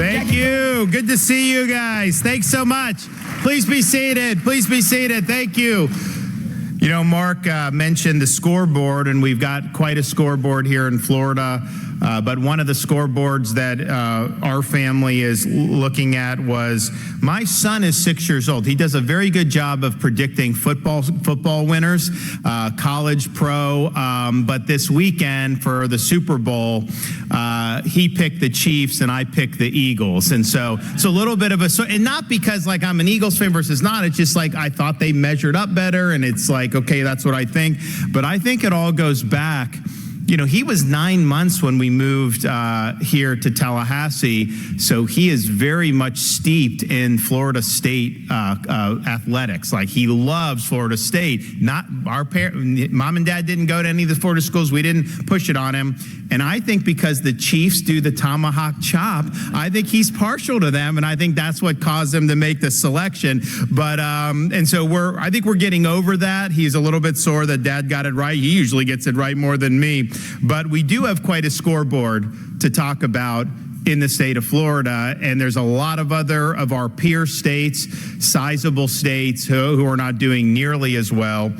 Thank you. Good to see you guys. Thanks so much. Please be seated. Please be seated. Thank you. You know, Mark mentioned the scoreboard, and we've got quite a scoreboard here in Florida. But one of the scoreboards that our family is looking at was, my son is 6 years old. He does a very good job of predicting football winners, college, pro. But this weekend for the Super Bowl, he picked the Chiefs and I picked the Eagles. And so it's a little bit of and not because like I'm an Eagles fan versus not, it's just like I thought they measured up better, and it's like, okay, that's what I think. But I think it all goes back. You know, he was 9 months when we moved here to Tallahassee, so he is very much steeped in Florida State athletics. Like, he loves Florida State. Not our mom and dad didn't go to any of the Florida schools. We didn't push it on him. And I think because the Chiefs do the tomahawk chop, I think he's partial to them, and I think that's what caused him to make the selection. But and so I think we're getting over that. He's a little bit sore that dad got it right. He usually gets it right more than me. But we do have quite a scoreboard to talk about in the state of Florida, and there's a lot of other of our peer states, sizable states who are not doing nearly as well.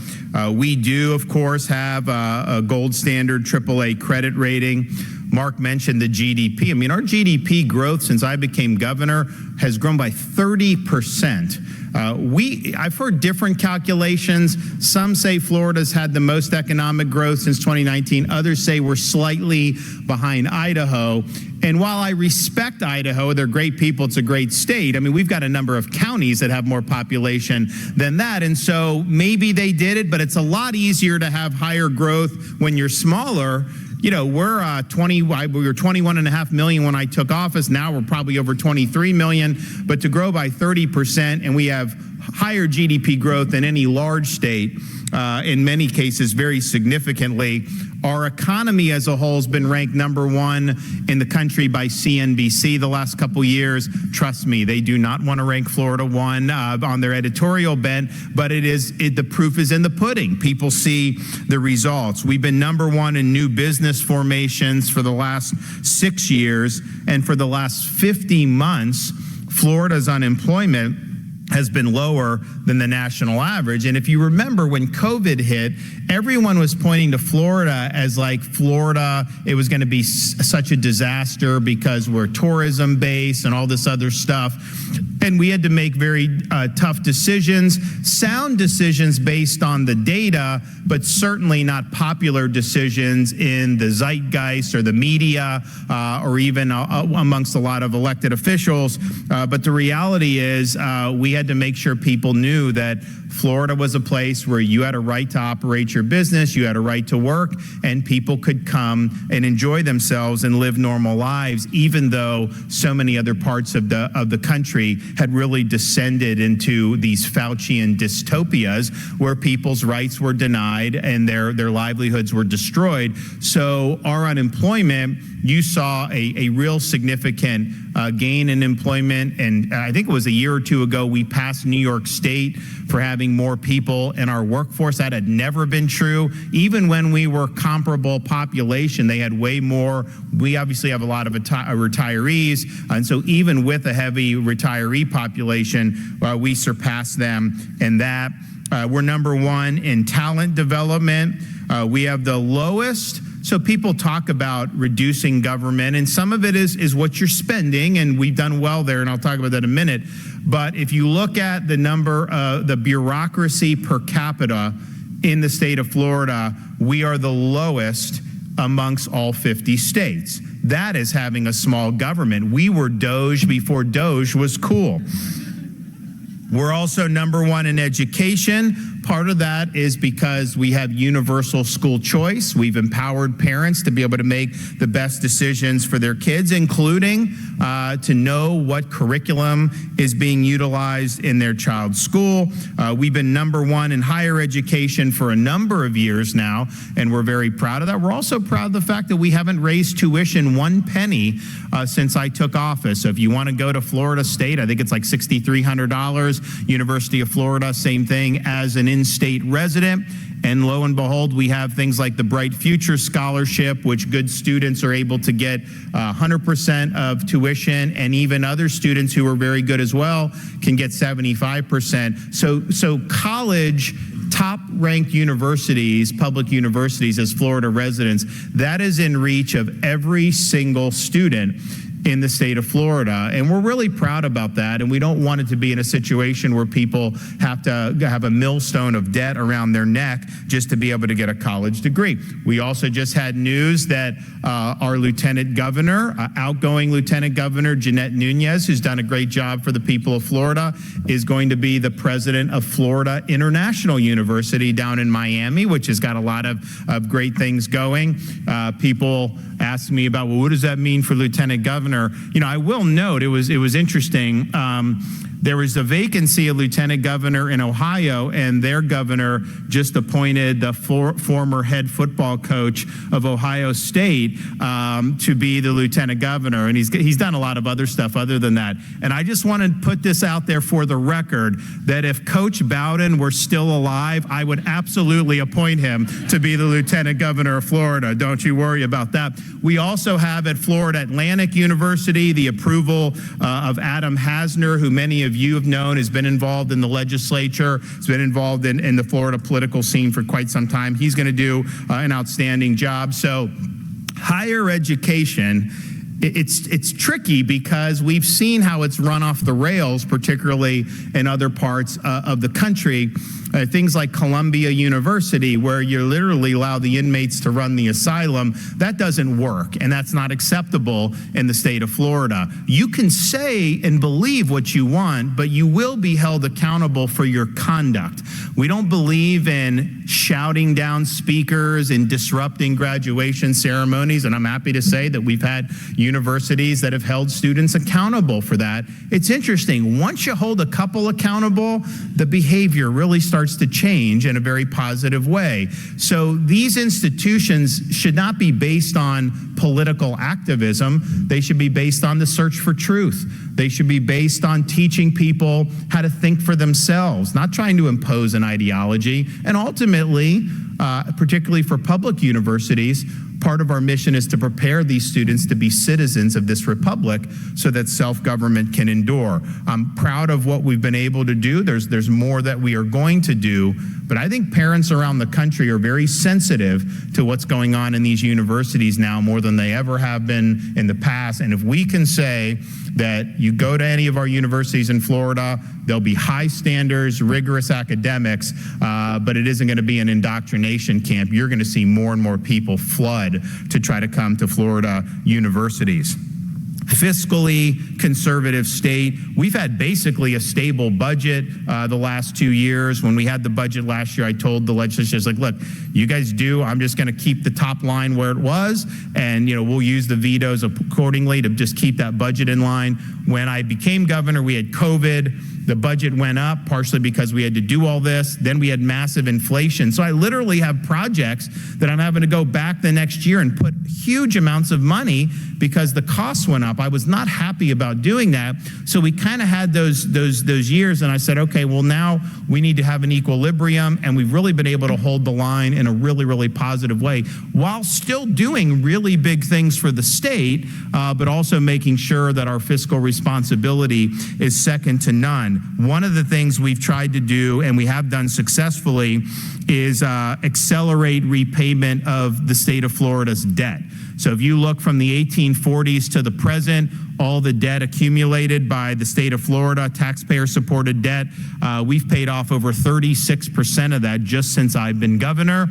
We do, of course, have a gold standard AAA credit rating. Mark mentioned the GDP. I mean, our GDP growth since I became governor has grown by 30%. I've heard different calculations. Some say Florida's had the most economic growth since 2019. Others say we're slightly behind Idaho. And while I respect Idaho, they're great people, it's a great state, I mean, we've got a number of counties that have more population than that. And so maybe they did it, but it's a lot easier to have higher growth when you're smaller. You know, we were 21.5 million when I took office. Now we're probably over 23 million. But to grow by 30%, and we have higher GDP growth than any large state, in many cases very significantly. Our economy as a whole has been ranked #1 in the country by CNBC the last couple years. Trust me, they do not want to rank Florida 1 on their editorial bent, but the proof is in the pudding. People see the results. We've been #1 in new business formations for the last 6 years, and for the last 50 months, Florida's unemployment has been lower than the national average. And if you remember when COVID hit, everyone was pointing to Florida as like Florida, it was going to be such a disaster because we're tourism based and all this other stuff. And we had to make very tough decisions, sound decisions based on the data, but certainly not popular decisions in the zeitgeist or the media or even amongst a lot of elected officials. But the reality is we had to make sure people knew that Florida was a place where you had a right to operate your business, you had a right to work, and people could come and enjoy themselves and live normal lives, even though so many other parts of the country had really descended into these Faucian dystopias where people's rights were denied and their livelihoods were destroyed. So our unemployment, you saw a real significant gain in employment, and I think it was a year or two ago we passed New York State for having more people in our workforce. That had never been true. Even when we were comparable population, they had way more. We obviously have a lot of retirees, and so even with a heavy retiree population, we surpassed them in that. We're #1 in talent development. We have the lowest. So people talk about reducing government, and some of it is what you're spending, and we've done well there, and I'll talk about that in a minute. But if you look at the number of the bureaucracy per capita in the state of Florida, we are the lowest amongst all 50 states. That is having a small government. We were DOGE before DOGE was cool. We're also #1 in education. Part of that is because we have universal school choice. We've empowered parents to be able to make the best decisions for their kids, including to know what curriculum is being utilized in their child's school. We've been #1 in higher education for a number of years now, and we're very proud of that. We're also proud of the fact that we haven't raised tuition 1 penny since I took office. So if you want to go to Florida State, I think it's like $6,300. University of Florida, same thing as an in-state resident. And lo and behold, we have things like the Bright Future Scholarship, which good students are able to get 100% of tuition, and even other students who are very good as well can get 75%. So college, top-ranked universities, public universities as Florida residents, that is in reach of every single student in the state of Florida. And we're really proud about that. And we don't want it to be in a situation where people have to have a millstone of debt around their neck just to be able to get a college degree. We also just had news that our lieutenant governor, outgoing Lieutenant Governor Jeanette Nunez, who's done a great job for the people of Florida, is going to be the president of Florida International University down in Miami, which has got a lot of great things going. People ask me about, well, what does that mean for Lieutenant Governor? You know, I will note, it was interesting. There was a vacancy of lieutenant governor in Ohio, and their governor just appointed the former head football coach of Ohio State to be the lieutenant governor. And he's done a lot of other stuff other than that. And I just want to put this out there for the record that if Coach Bowden were still alive, I would absolutely appoint him to be the lieutenant governor of Florida. Don't you worry about that. We also have at Florida Atlantic University the approval of Adam Hasner, who many of you have known has been involved in the legislature, has been involved in the Florida political scene for quite some time. He's going to do an outstanding job. So higher education, it's tricky because we've seen how it's run off the rails, particularly in other parts of the country. Things like Columbia University, where you literally allow the inmates to run the asylum, that doesn't work, and that's not acceptable in the state of Florida. You can say and believe what you want, but you will be held accountable for your conduct. We don't believe in shouting down speakers and disrupting graduation ceremonies, and I'm happy to say that we've had universities that have held students accountable for that. It's interesting, once you hold a couple accountable, the behavior really starts to change in a very positive way. So these institutions should not be based on political activism. They should be based on the search for truth. They should be based on teaching people how to think for themselves, not trying to impose an ideology. And ultimately, particularly for public universities, part of our mission is to prepare these students to be citizens of this republic so that self-government can endure. I'm proud of what we've been able to do. There's more that we are going to do, but I think parents around the country are very sensitive to what's going on in these universities now more than they ever have been in the past. And if we can say that you go to any of our universities in Florida, there'll be high standards, rigorous academics, but it isn't going to be an indoctrination camp. You're going to see more and more people flood to try to come to Florida universities. Fiscally conservative state. We've had basically a stable budget the last 2 years. When we had the budget last year, I told the legislators, like, look, you guys do, I'm just going to keep the top line where it was, and we'll use the vetoes accordingly to just keep that budget in line. When I became governor, we had COVID. The budget went up partially because we had to do all this. Then we had massive inflation. So I literally have projects that I'm having to go back the next year and put huge amounts of money because the costs went up. I was not happy about doing that. So we kind of had those years, and I said, okay, well, now we need to have an equilibrium, and we've really been able to hold the line in a really, really positive way while still doing really big things for the state, but also making sure that our fiscal responsibility is second to none. One of the things we've tried to do, and we have done successfully, is accelerate repayment of the state of Florida's debt. So if you look from the 1840s to the present, all the debt accumulated by the state of Florida, taxpayer-supported debt, we've paid off over 36% of that just since I've been governor.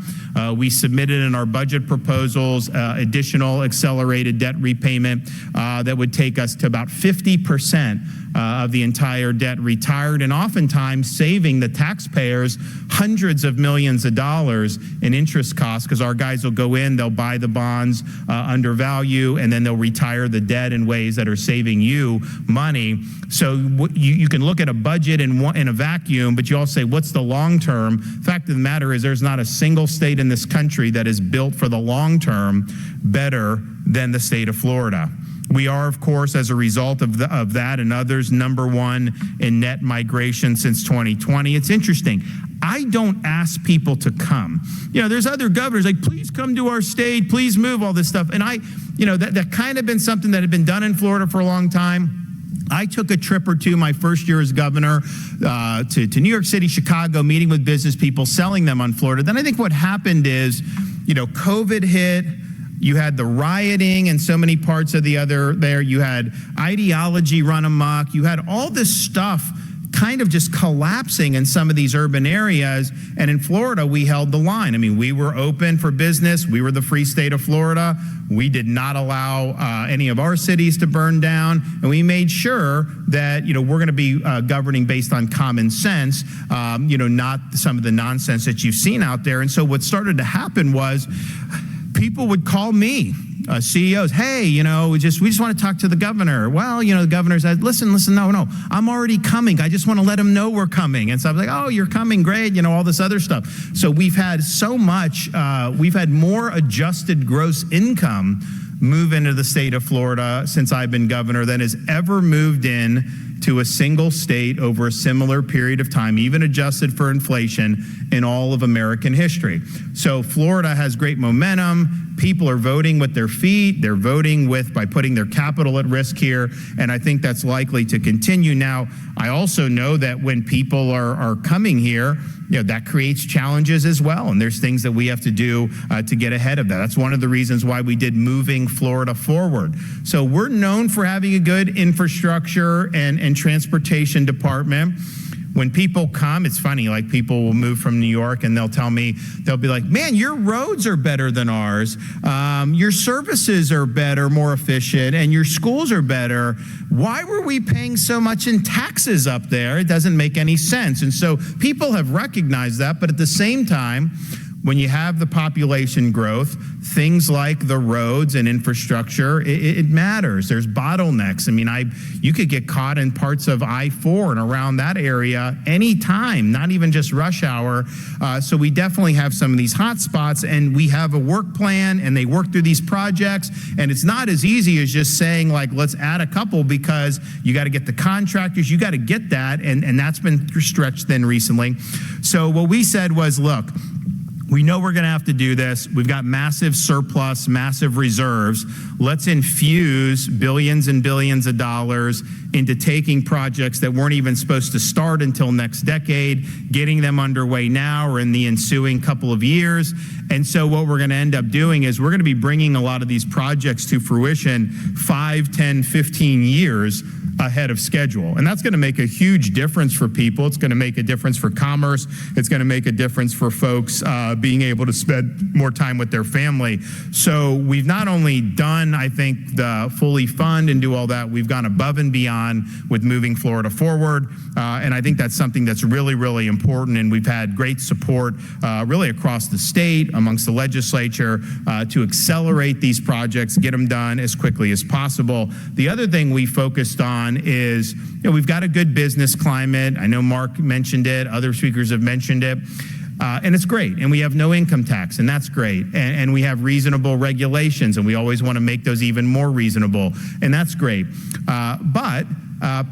We submitted in our budget proposals additional accelerated debt repayment that would take us to about 50% of the entire debt retired, and oftentimes saving the taxpayers hundreds of millions of dollars in interest costs, because our guys will go in, they'll buy the bonds under value, and then they'll retire the debt in ways that are saving you money. So you can look at a budget in a vacuum, but you all say, what's the long term? Fact of the matter is there's not a single state in this country that is built for the long term better than the state of Florida. We are, of course, as a result of that and others, #1 in net migration since 2020. It's interesting. I don't ask people to come. There's other governors like, please come to our state, please move, all this stuff. And that kind of been something that had been done in Florida for a long time. I took a trip or two my first year as governor to New York City, Chicago, meeting with business people, selling them on Florida. Then I think what happened is, COVID hit. You had the rioting in so many parts of there. You had ideology run amok. You had all this stuff kind of just collapsing in some of these urban areas. And in Florida, we held the line. I mean, we were open for business. We were the free state of Florida. We did not allow any of our cities to burn down. And we made sure that, we're going to be governing based on common sense, not some of the nonsense that you've seen out there. And so what started to happen was people would call me, CEOs, hey, we just want to talk to the governor. Well, the governor said, listen, no, I'm already coming. I just want to let him know we're coming. And so I was like, oh, you're coming, great, all this other stuff. So we've had so much, we've had more adjusted gross income move into the state of Florida since I've been governor than has ever moved in to a single state over a similar period of time, even adjusted for inflation, in all of American history. So Florida has great momentum. People are voting with their feet. They're voting by putting their capital at risk here, and I think that's likely to continue. Now, I also know that when people are coming here, that creates challenges as well, and there's things that we have to do to get ahead of that. That's one of the reasons why we did Moving Florida Forward. So we're known for having a good infrastructure and transportation department. When people come, it's funny, like people will move from New York and they'll be like, man, your roads are better than ours. Your services are better, more efficient, and your schools are better. Why were we paying so much in taxes up there? It doesn't make any sense. And so people have recognized that, but at the same time, when you have the population growth, things like the roads and infrastructure, it matters. There's bottlenecks. I mean, you could get caught in parts of I-4 and around that area anytime, not even just rush hour. So we definitely have some of these hot spots, and we have a work plan, and they work through these projects. And it's not as easy as just saying, like, let's add a couple, because you got to get the contractors, you got to get that, and that's been stretched thin recently. So what we said was, look, we know we're going to have to do this. We've got massive surplus, massive reserves. Let's infuse billions and billions of dollars into taking projects that weren't even supposed to start until next decade, getting them underway now or in the ensuing couple of years. And so what we're going to end up doing is we're going to be bringing a lot of these projects to fruition 5, 10, 15 years ahead of schedule. And that's going to make a huge difference for people. It's going to make a difference for commerce. It's going to make a difference for folks being able to spend more time with their family. So we've not only done, I think, the fully fund and do all that, we've gone above and beyond with Moving Florida Forward. And I think that's something that's really, really important. And we've had great support really across the state, amongst the legislature, to accelerate these projects, get them done as quickly as possible. The other thing we focused on is, we've got a good business climate. I know Mark mentioned it, other speakers have mentioned it, and it's great. And we have no income tax, and that's great. And we have reasonable regulations, and we always want to make those even more reasonable, and that's great. But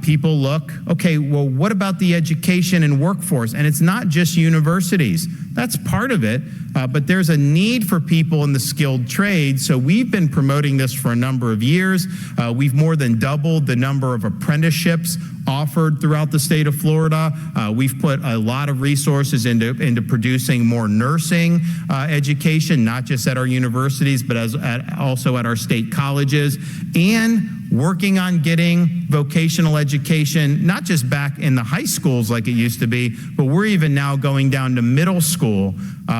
people look, okay, well, what about the education and workforce? And it's not just universities. That's part of it, but there's a need for people in the skilled trades. So we've been promoting this for a number of years. We've more than doubled the number of apprenticeships offered throughout the state of Florida. We've put a lot of resources into producing more nursing education, not just at our universities, but also at our state colleges, and working on getting vocational education, not just back in the high schools like it used to be, but we're even now going down to middle school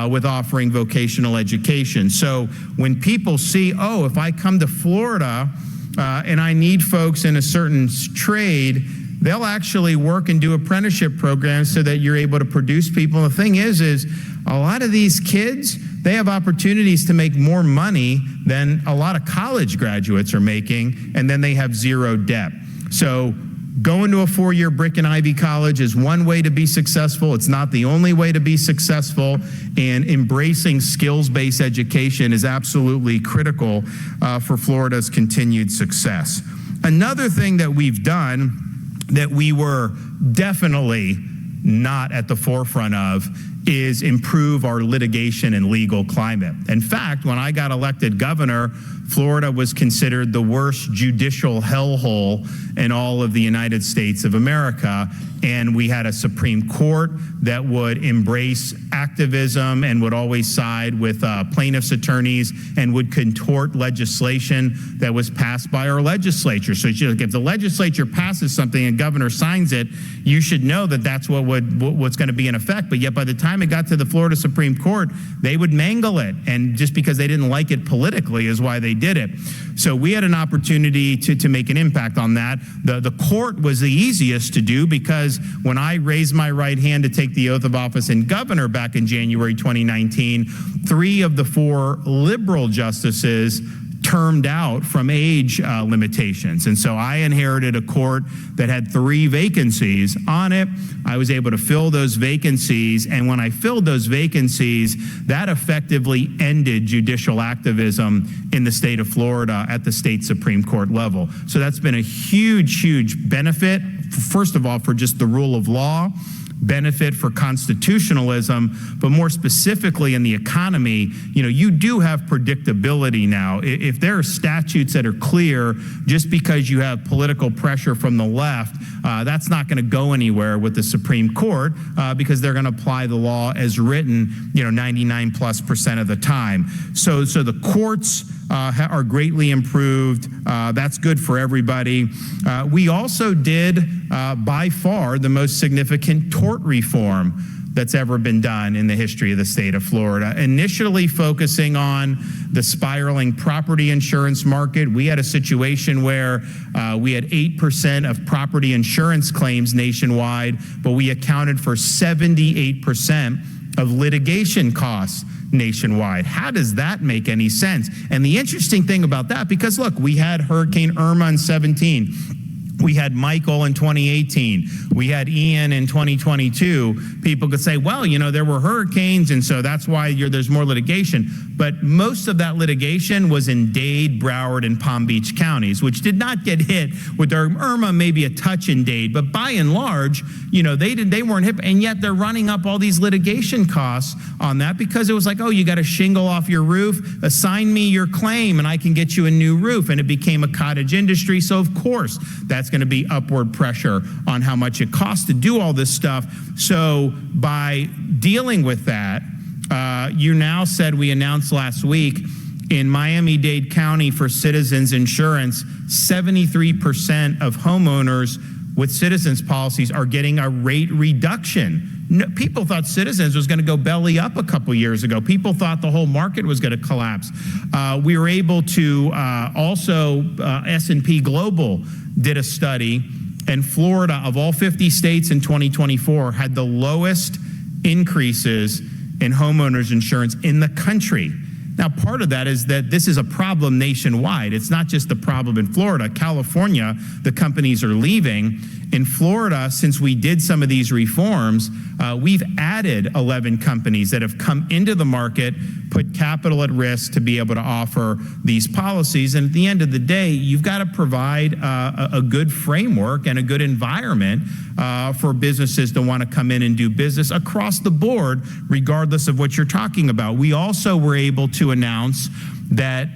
with offering vocational education. So when people see, oh, if I come to Florida and I need folks in a certain trade, they'll actually work and do apprenticeship programs so that you're able to produce people. And the thing is a lot of these kids, they have opportunities to make more money than a lot of college graduates are making, and then they have zero debt. So going to a 4-year brick and Ivy college is one way to be successful. It's not the only way to be successful, and embracing skills-based education is absolutely critical for Florida's continued success. Another thing that we've done that we were definitely not at the forefront of is improve our litigation and legal climate. In fact, when I got elected governor, Florida was considered the worst judicial hellhole in all of the United States of America. And we had a Supreme Court that would embrace activism and would always side with plaintiffs' attorneys and would contort legislation that was passed by our legislature. So if the legislature passes something and governor signs it, you should know that that's what's going to be in effect. But yet by the time it got to the Florida Supreme Court, they would mangle it. And just because they didn't like it politically is why they did it. So we had an opportunity to make an impact on that. The court was the easiest to do because when I raised my right hand to take the oath of office in governor back in January 2019, 3 of the 4 liberal justices termed out from age limitations. And so I inherited a court that had 3 vacancies on it. I was able to fill those vacancies. And when I filled those vacancies, that effectively ended judicial activism in the state of Florida at the state Supreme Court level. So that's been a huge, huge benefit, first of all, for just the rule of law, benefit for constitutionalism, but more specifically in the economy, you do have predictability now. If there are statutes that are clear, just because you have political pressure from the left, that's not going to go anywhere with the Supreme Court because they're going to apply the law as written, 99+% of the time. So the courts are greatly improved. That's good for everybody. We also did, by far, the most significant tort reform that's ever been done in the history of the state of Florida. Initially focusing on the spiraling property insurance market, we had a situation where we had 8% of property insurance claims nationwide, but we accounted for 78% of litigation costs nationwide. How does that make any sense? And the interesting thing about that, because look, we had Hurricane Irma in 17, we had Michael in 2018. We had Ian in 2022. People could say, well, there were hurricanes, and so that's why there's more litigation. But most of that litigation was in Dade, Broward, and Palm Beach counties, which did not get hit with Irma, maybe a touch in Dade. But by and large, they weren't hit, and yet they're running up all these litigation costs on that because it was like, oh, you got a shingle off your roof, assign me your claim, and I can get you a new roof. And it became a cottage industry. So of course, that's going to be upward pressure on how much it costs to do all this stuff. So by dealing with that, you now said, we announced last week in Miami-Dade County for Citizens Insurance, 73% of homeowners with Citizens policies are getting a rate reduction. No, people thought Citizens was going to go belly up a couple years ago. People thought the whole market was going to collapse. We were able to also, S&P Global did a study, and Florida, of all 50 states in 2024, had the lowest increases in homeowners insurance in the country. Now, part of that is that this is a problem nationwide. It's not just a problem in Florida. California, the companies are leaving. In Florida, since we did some of these reforms, we've added 11 companies that have come into the market, put capital at risk to be able to offer these policies. And at the end of the day, you've got to provide a good framework and a good environment for businesses to want to come in and do business across the board, regardless of what you're talking about. We also were able to announce that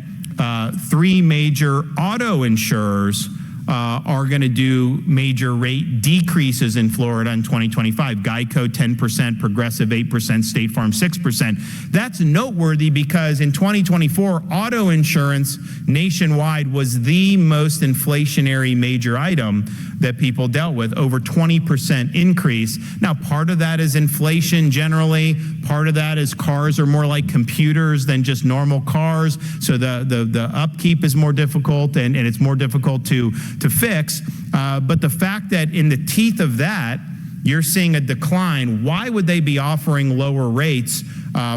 3 major auto insurers are going to do major rate decreases in Florida in 2025. Geico 10%, Progressive 8%, State Farm 6%. That's noteworthy because in 2024, auto insurance nationwide was the most inflationary major item that people dealt with, over 20% increase. Now, part of that is inflation generally. Part of that is cars are more like computers than just normal cars. So the upkeep is more difficult and it's more difficult to fix. But the fact that in the teeth of that, you're seeing a decline, why would they be offering lower rates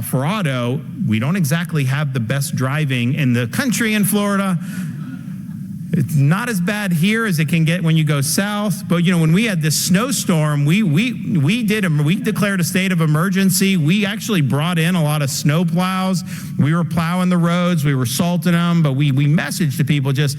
for auto? We don't exactly have the best driving in the country in Florida. It's not as bad here as it can get when you go south. But when we had this snowstorm, we declared a state of emergency. We actually brought in a lot of snow plows. We were plowing the roads. We were salting them. But we messaged to people just,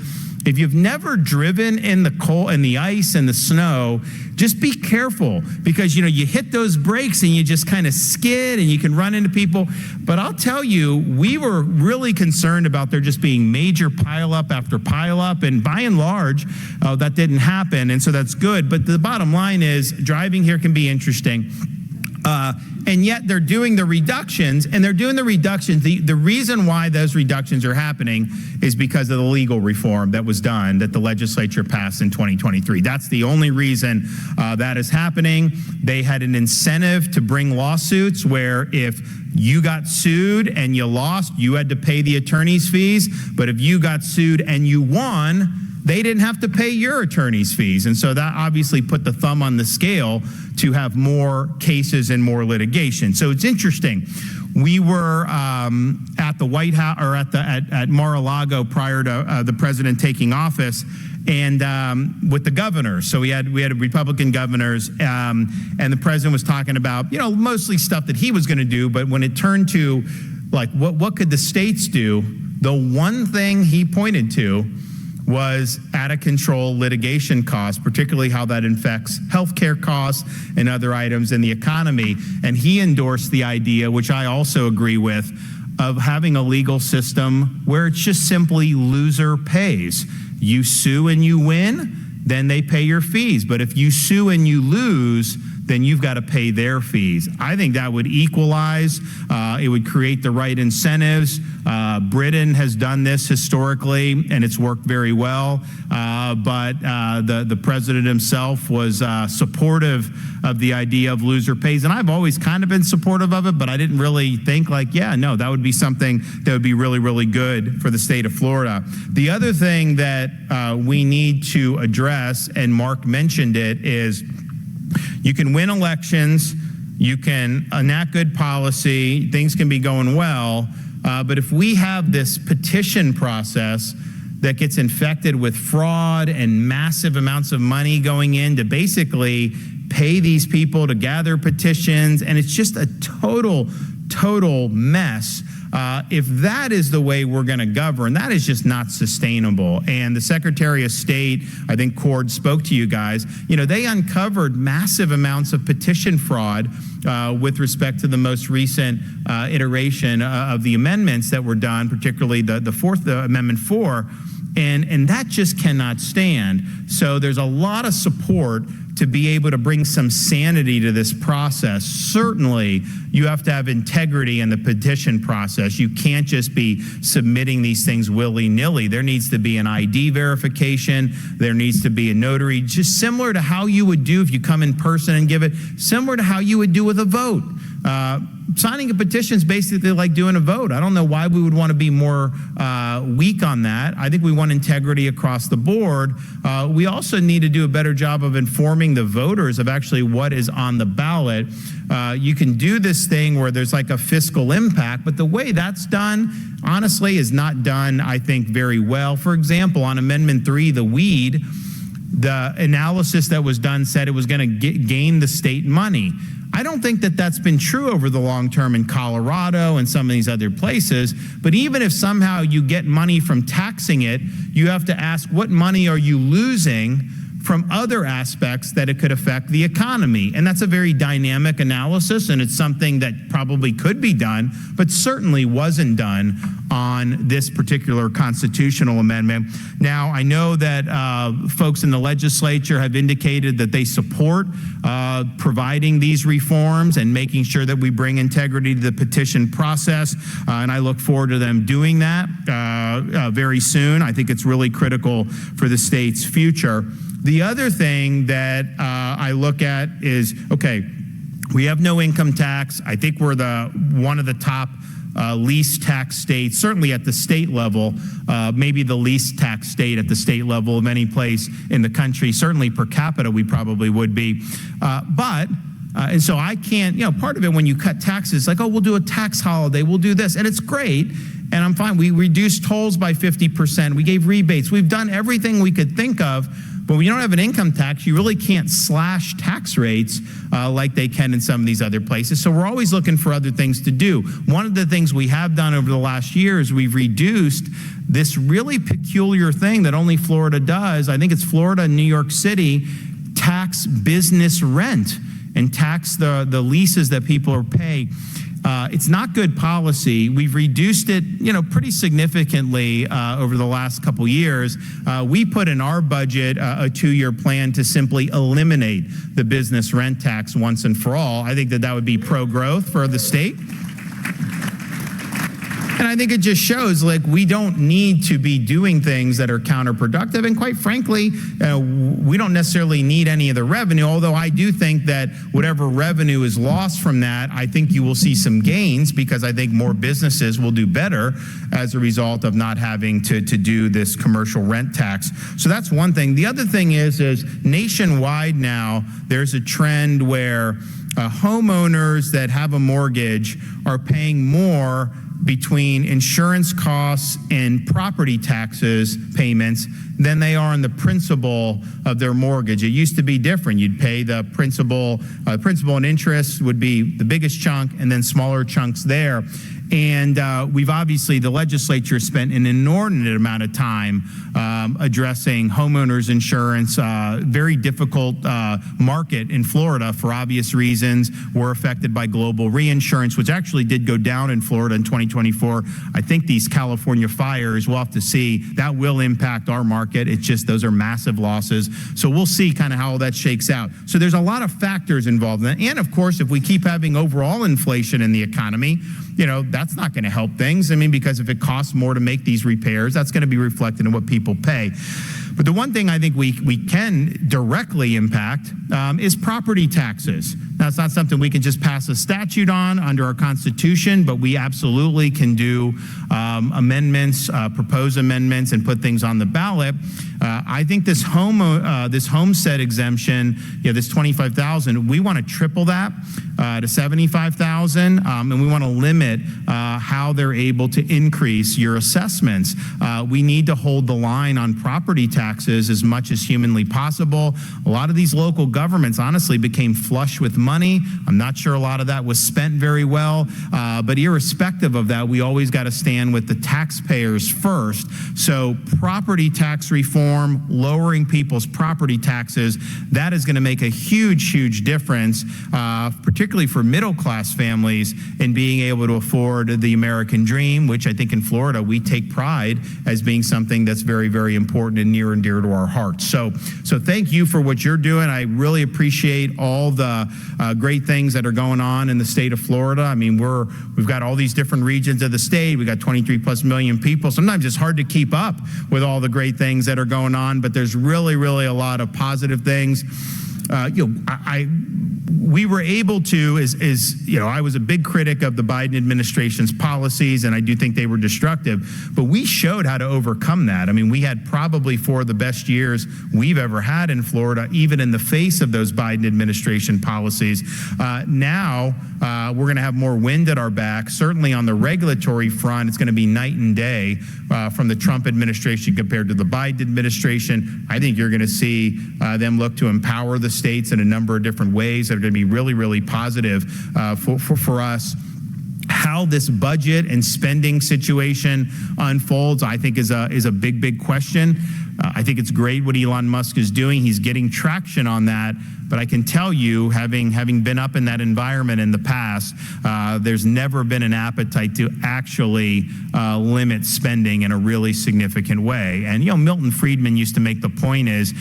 If you've never driven in the cold and the ice and the snow, just be careful, because you hit those brakes and you just kind of skid and you can run into people. But I'll tell you, we were really concerned about there just being major pileup after pileup, and by and large, that didn't happen, and so that's good. But the bottom line is, driving here can be interesting. And yet they're doing the reductions, and they're doing the reductions. The reason why those reductions are happening is because of the legal reform that was done, that the legislature passed in 2023. That's the only reason that is happening. They had an incentive to bring lawsuits where if you got sued and you lost, you had to pay the attorney's fees. But if you got sued and you won, they didn't have to pay your attorney's fees. And so that obviously put the thumb on the scale to have more cases and more litigation. So it's interesting. We were at the White House, or at Mar-a-Lago prior to the president taking office, and with the governors. So we had Republican governors, and the president was talking about, mostly stuff that he was going to do. But when it turned to like what could the states do, the one thing he pointed to was out of control litigation costs, particularly how that affects healthcare costs and other items in the economy. And he endorsed the idea, which I also agree with, of having a legal system where it's just simply loser pays. You sue and you win, then they pay your fees. But if you sue and you lose, then you've got to pay their fees. I think that would equalize. It would create the right incentives. Britain has done this historically, and it's worked very well. But the president himself was supportive of the idea of loser pays. And I've always kind of been supportive of it, but I didn't really think that would be something that would be really, really good for the state of Florida. The other thing that we need to address, and Mark mentioned it, is you can win elections, you can enact good policy, things can be going well, but if we have this petition process that gets infected with fraud and massive amounts of money going in to basically pay these people to gather petitions, and it's just a total mess. If that is the way we're going to govern, that is just not sustainable. And the Secretary of State, I think Cord spoke to you guys, they uncovered massive amounts of petition fraud with respect to the most recent iteration of the amendments that were done, particularly the Fourth Amendment 4. And that just cannot stand. So there's a lot of support to be able to bring some sanity to this process. Certainly, you have to have integrity in the petition process. You can't just be submitting these things willy-nilly. There needs to be an ID verification. There needs to be a notary, just similar to how you would do if you come in person and give it, similar to how you would do with a vote. Signing a petition is basically like doing a vote. I don't know why we would want to be more weak on that. I think we want integrity across the board. We also need to do a better job of informing the voters of actually what is on the ballot. You can do this thing where there's like a fiscal impact, but the way that's done, honestly, is not done, I think, very well. For example, on Amendment 3, the weed, the analysis that was done said it was going to gain the state money. I don't think that that's been true over the long term in Colorado and some of these other places. But even if somehow you get money from taxing it, you have to ask, what money are you losing from other aspects that it could affect the economy? And that's a very dynamic analysis, and it's something that probably could be done, but certainly wasn't done on this particular constitutional amendment. Now, I know that folks in the legislature have indicated that they support providing these reforms and making sure that we bring integrity to the petition process, and I look forward to them doing that very soon. I think it's really critical for the state's future. The other thing that I look at is, okay, we have no income tax. I think we're one of the top least taxed states, certainly at the state level, maybe the least taxed state at the state level of any place in the country. Certainly per capita, we probably would be. And so I can't, part of it when you cut taxes, like, oh, we'll do a tax holiday, we'll do this, and it's great, and I'm fine. We reduced tolls by 50%. We gave rebates. We've done everything we could think of. But when you don't have an income tax, you really can't slash tax rates like they can in some of these other places. So we're always looking for other things to do. One of the things we have done over the last year is we've reduced this really peculiar thing that only Florida does. I think it's Florida and New York City tax business rent and tax the leases that people are paying. It's not good policy. We've reduced it, pretty significantly over the last couple years. We put in our budget a 2-year plan to simply eliminate the business rent tax once and for all. I think that would be pro-growth for the state. And I think it just shows we don't need to be doing things that are counterproductive. And quite frankly, we don't necessarily need any of the revenue, although I do think that whatever revenue is lost from that, I think you will see some gains because I think more businesses will do better as a result of not having to do this commercial rent tax. So that's one thing. The other thing is nationwide now, there's a trend where homeowners that have a mortgage are paying more between insurance costs and property taxes payments than they are on the principal of their mortgage. It used to be different. You'd pay the principal and interest would be the biggest chunk and then smaller chunks there. And we've obviously, the legislature spent an inordinate amount of time addressing homeowners insurance, very difficult market in Florida for obvious reasons. We're affected by global reinsurance, which actually did go down in Florida in 2024. I think these California fires, we'll have to see, that will impact our market. It's just, those are massive losses. So we'll see kind of how all that shakes out. So there's a lot of factors involved in that. And of course, if we keep having overall inflation in the economy, that's not going to help things. I mean, because if it costs more to make these repairs, that's going to be reflected in what people pay. But the one thing I think we can directly impact is property taxes. Now, it's not something we can just pass a statute on under our Constitution, but we absolutely can do amendments, propose amendments, and put things on the ballot. I think this homestead exemption, this $25,000, we want to triple that to $75,000, and we want to limit how they're able to increase your assessments. We need to hold the line on property taxes as much as humanly possible. A lot of these local governments honestly became flush with money. I'm not sure a lot of that was spent very well, but irrespective of that, we always got to stand with the taxpayers first. So property tax reform, lowering people's property taxes, that is going to make a huge, huge difference, particularly for middle-class families in being able to afford the American dream, which I think in Florida we take pride as being something that's very, very important and near and dear to our hearts. So thank you for what you're doing. I really appreciate all the great things that are going on in the state of Florida. I mean, we've got all these different regions of the state. We got 23 plus million people. Sometimes it's hard to keep up with all the great things that are going on, but there's really, really a lot of positive things. We were able to, I was a big critic of the Biden administration's policies, and I do think they were destructive, but we showed how to overcome that. I mean, we had probably 4 of the best years we've ever had in Florida, even in the face of those Biden administration policies. Now, we're going to have more wind at our back. Certainly on the regulatory front, it's going to be night and day from the Trump administration compared to the Biden administration. I think you're going to see them look to empower the states in a number of different ways that are going to be really, really positive for us. How this budget and spending situation unfolds, I think, is a big, big question. I think it's great what Elon Musk is doing. He's getting traction on that. But I can tell you, having been up in that environment in the past, there's never been an appetite to actually limit spending in a really significant way. And, Milton Friedman used to make the point is,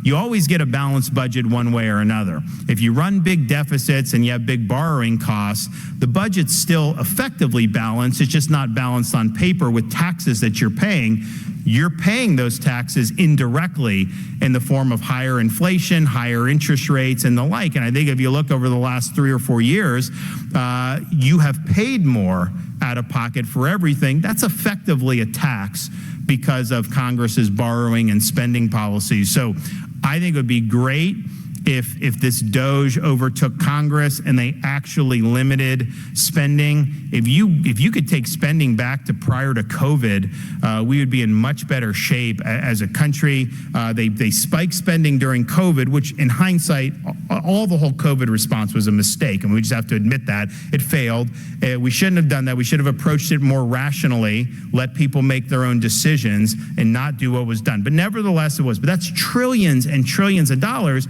you always get a balanced budget one way or another. If you run big deficits and you have big borrowing costs, the budget's still effectively balanced. It's just not balanced on paper with taxes that you're paying. You're paying those taxes indirectly in the form of higher inflation, higher interest rates, and the like. And I think if you look over the last 3 or 4 years, you have paid more out of pocket for everything. That's effectively a tax because of Congress's borrowing and spending policies. So I think it would be great if this DOGE overtook Congress and they actually limited spending. If you could take spending back to prior to COVID, we would be in much better shape as a country. They spiked spending during COVID, which in hindsight, all the whole COVID response was a mistake, and we just have to admit that. It failed. We shouldn't have done that. We should have approached it more rationally, let people make their own decisions, and not do what was done. But nevertheless, it was. But that's trillions and trillions of dollars.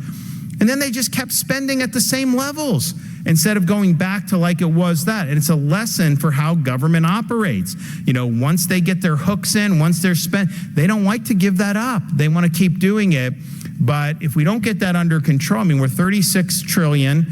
And then they just kept spending at the same levels instead of going back to like it was that. And it's a lesson for how government operates. You know, once they get their hooks in, once they're spent, they don't like to give that up. They want to keep doing it. But if we don't get that under control, I mean, we're 36 trillion.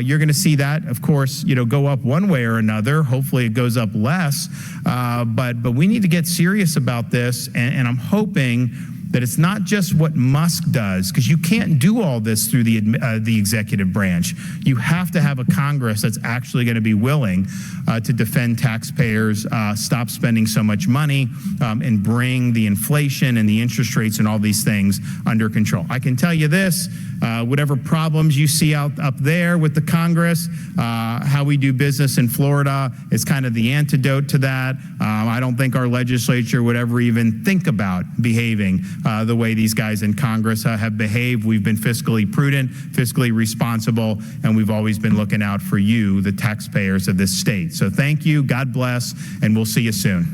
You're going to see that, of course, you know, go up one way or another. Hopefully it goes up less. But we need to get serious about this. And I'm hoping that it's not just what Musk does, because you can't do all this through the executive branch. You have to have a Congress that's actually going to be willing to defend taxpayers, stop spending so much money, and bring the inflation and the interest rates and all these things under control. I can tell you this, whatever problems you see up there with the Congress, how we do business in Florida is kind of the antidote to that. I don't think our legislature would ever even think about behaving the way these guys in Congress have behaved. We've been fiscally prudent, fiscally responsible, and we've always been looking out for you, the taxpayers of this state. So thank you, God bless, and we'll see you soon.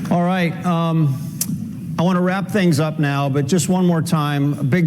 All right, I want to wrap things up now, but just one more time, a big